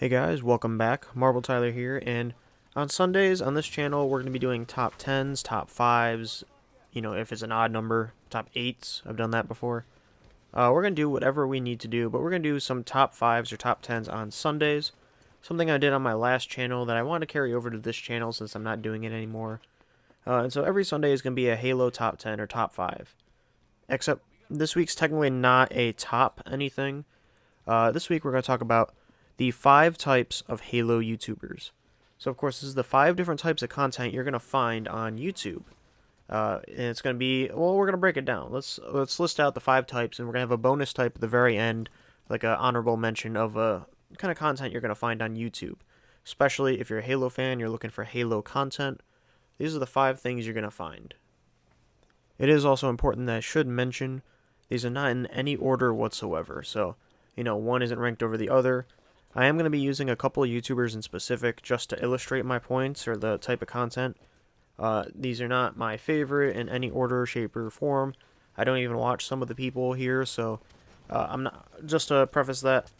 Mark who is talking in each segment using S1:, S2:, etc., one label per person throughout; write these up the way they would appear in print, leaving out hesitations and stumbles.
S1: Hey guys, welcome back. Marble Tyler here, and on Sundays on this channel we're going to be doing top 10s, top 5s, if it's an odd number, top 8s. I've done that before. We're going to do whatever we need to do, but we're going to do some top 5s or top 10s on Sundays. Something I did on my last channel that I want to carry over to this channel since I'm not doing it anymore. And so every Sunday is going to be a Halo top 10 or top 5. Except this week's technically not a top anything. This week we're going to talk about the 5 types of Halo YouTubers. So of course this is the 5 different types of content you're going to find on YouTube. And it's going to be, well, we're going to break it down. Let's list out the 5 types, and we're going to have a bonus type at the very end, like an honorable mention of kind of content you're going to find on YouTube. Especially if you're a Halo fan, you're looking for Halo content. These are the 5 things you're going to find. It is also important that I should mention these are not in any order whatsoever. So, one isn't ranked over the other. I am going to be using a couple of YouTubers in specific just to illustrate my points or the type of content. These are not my favorite in any order, shape, or form. I don't even watch some of the people here, so I'm not. Just to preface that,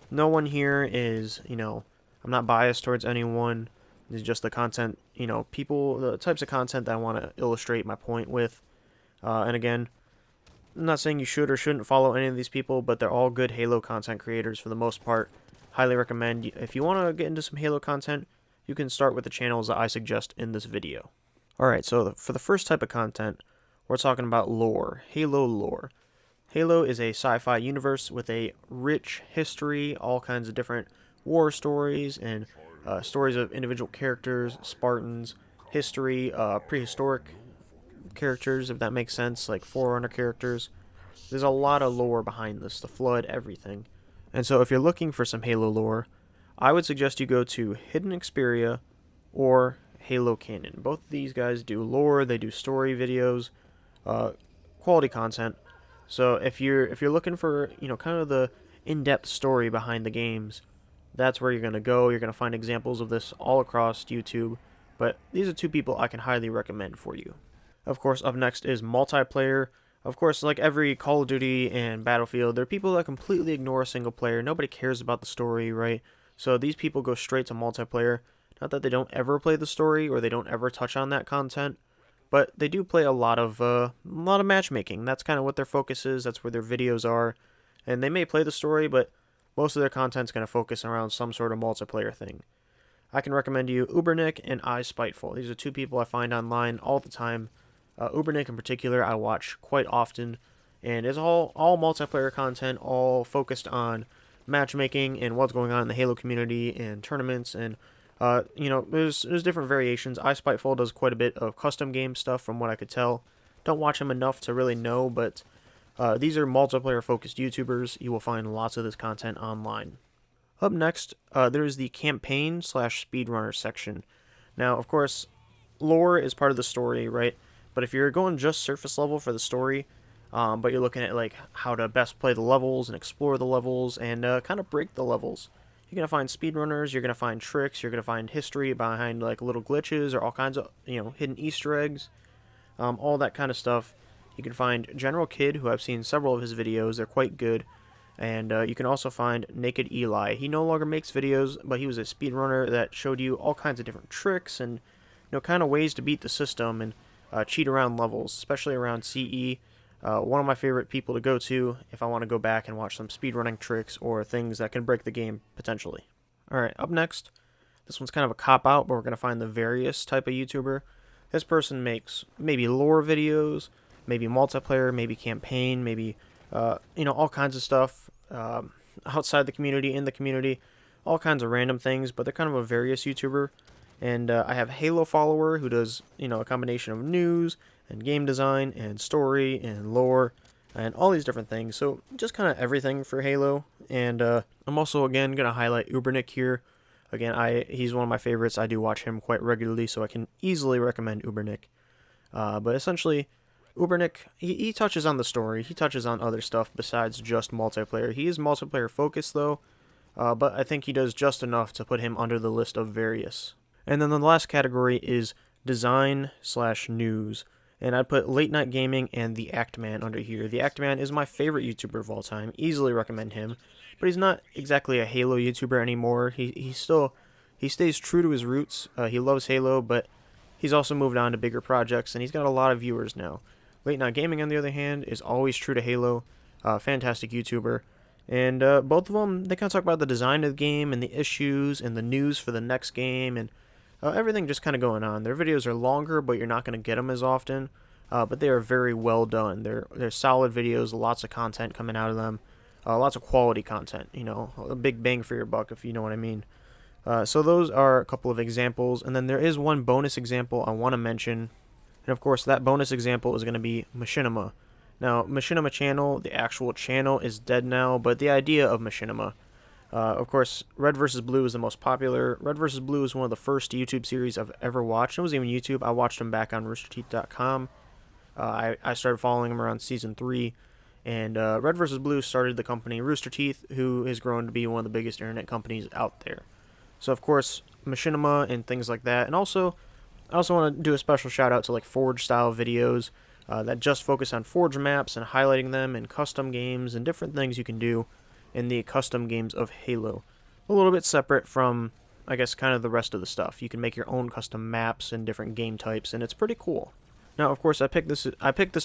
S1: no one here is, I'm not biased towards anyone. It's just the content, the types of content that I want to illustrate my point with. And again, I'm not saying you should or shouldn't follow any of these people, but they're all good Halo content creators for the most part. Highly recommend. If you want to get into some Halo content, you can start with the channels that I suggest in this video. Alright, so for the first type of content, we're talking about lore. Halo lore. Halo is a sci-fi universe with a rich history, all kinds of different war stories, and stories of individual characters, Spartans, history, prehistoric characters, if that makes sense, like Forerunner characters. There's a lot of lore behind this, the Flood, everything. And so if you're looking for some Halo lore, I would suggest you go to Hidden Xperia or Halo Canon. Both of these guys do lore, they do story videos, quality content. So if you're looking for, kind of the in-depth story behind the games, that's where you're going to go. You're going to find examples of this all across YouTube. But these are 2 people I can highly recommend for you. Of course, up next is multiplayer. Of course, like every Call of Duty and Battlefield, there are people that completely ignore single player. Nobody cares about the story, right? So these people go straight to multiplayer. Not that they don't ever play the story or they don't ever touch on that content, but they do play a lot of matchmaking. That's kind of what their focus is. That's where their videos are. And they may play the story, but most of their content's going to focus around some sort of multiplayer thing. I can recommend you Ubernick and iSpiteful. These are 2 people I find online all the time. Ubernick in particular I watch quite often, and it's all multiplayer content, all focused on matchmaking and what's going on in the Halo community and tournaments, and there's different variations. iSpiteful does quite a bit of custom game stuff from what I could tell. Don't watch him enough to really know, but these are multiplayer focused YouTubers. You will find lots of this content online. Up next, there's the campaign / speedrunner section. Now, of course, lore is part of the story, right? But if you're going just surface level for the story, but you're looking at like how to best play the levels and explore the levels and kind of break the levels, you're going to find speedrunners, you're going to find tricks, you're going to find history behind like little glitches or all kinds of, hidden Easter eggs, all that kind of stuff. You can find General Kid, who I've seen several of his videos. They're quite good. And you can also find Naked Eli. He no longer makes videos, but he was a speedrunner that showed you all kinds of different tricks and, kind of ways to beat the system and cheat around levels, especially around CE. One of my favorite people to go to if I want to go back and watch some speedrunning tricks or things that can break the game, potentially. Alright, up next, this one's kind of a cop-out, but we're going to find the various type of YouTuber. This person makes maybe lore videos, maybe multiplayer, maybe campaign, maybe, all kinds of stuff outside the community, in the community, all kinds of random things, but they're kind of a various YouTuber. And I have Halo Follower, who does, a combination of news and game design and story and lore and all these different things. So just kind of everything for Halo. And I'm also, again, going to highlight Ubernick here. Again, he's one of my favorites. I do watch him quite regularly, so I can easily recommend Ubernick. But essentially, Ubernick, he touches on the story. He touches on other stuff besides just multiplayer. He is multiplayer focused, though. But I think he does just enough to put him under the list of various. And then the last category is design / news. And I'd put Late Night Gaming and the Act Man under here. The Act Man is my favorite YouTuber of all time. Easily recommend him. But he's not exactly a Halo YouTuber anymore. He stays true to his roots. He loves Halo, but he's also moved on to bigger projects, and he's got a lot of viewers now. Late Night Gaming, on the other hand, is always true to Halo. Fantastic YouTuber. And both of them, they kind of talk about the design of the game and the issues and the news for the next game and everything just kind of going on. Their videos are longer, but you're not going to get them as often. But they are very well done. They're solid videos, lots of content coming out of them. Lots of quality content, you know, a big bang for your buck, if you know what I mean. So those are a couple of examples, and then there is one bonus example I want to mention, and of course that bonus example is going to be Machinima. Now, Machinima channel, the actual channel is dead now, but the idea of Machinima, of course, Red vs. Blue is the most popular. Red vs. Blue is one of the first YouTube series I've ever watched. It wasn't even YouTube. I watched them back on roosterteeth.com. I started following him around Season 3, and Red vs. Blue started the company Rooster Teeth, who has grown to be one of the biggest internet companies out there. So, of course, Machinima and things like that. And also, I also want to do a special shout out to like Forge-style videos that just focus on Forge maps and highlighting them and custom games and different things you can do in the custom games of Halo. A little bit separate from, I guess, kind of the rest of the stuff. You can make your own custom maps and different game types, and it's pretty cool. Now, of course, I picked this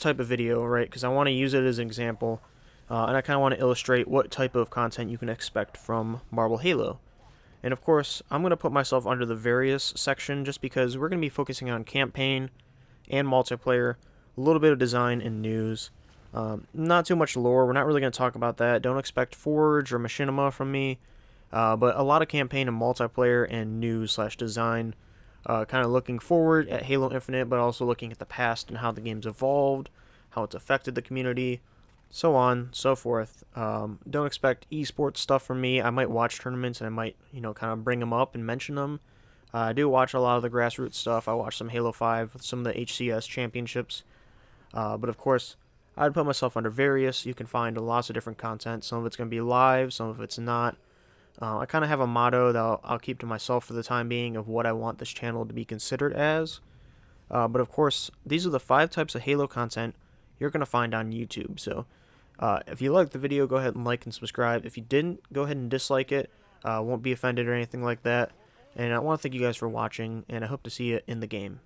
S1: type of video, right, because I want to use it as an example, and I kind of want to illustrate what type of content you can expect from Marvel Halo. And of course, I'm going to put myself under the various section just because we're going to be focusing on campaign and multiplayer, a little bit of design and news. Not too much lore. We're not really going to talk about that. Don't expect Forge or Machinima from me. But a lot of campaign and multiplayer and news/design. Kind of looking forward at Halo Infinite, but also looking at the past and how the game's evolved, how it's affected the community, so on, so forth. Don't expect esports stuff from me. I might watch tournaments and I might, kind of bring them up and mention them. I do watch a lot of the grassroots stuff. I watch some Halo 5, some of the HCS championships. But of course, I'd put myself under various. You can find lots of different content. Some of it's going to be live, some of it's not. I kind of have a motto that I'll keep to myself for the time being of what I want this channel to be considered as. But of course, these are the 5 types of Halo content you're going to find on YouTube. So if you liked the video, go ahead and like and subscribe. If you didn't, go ahead and dislike it. Won't be offended or anything like that. And I want to thank you guys for watching, and I hope to see you in the game.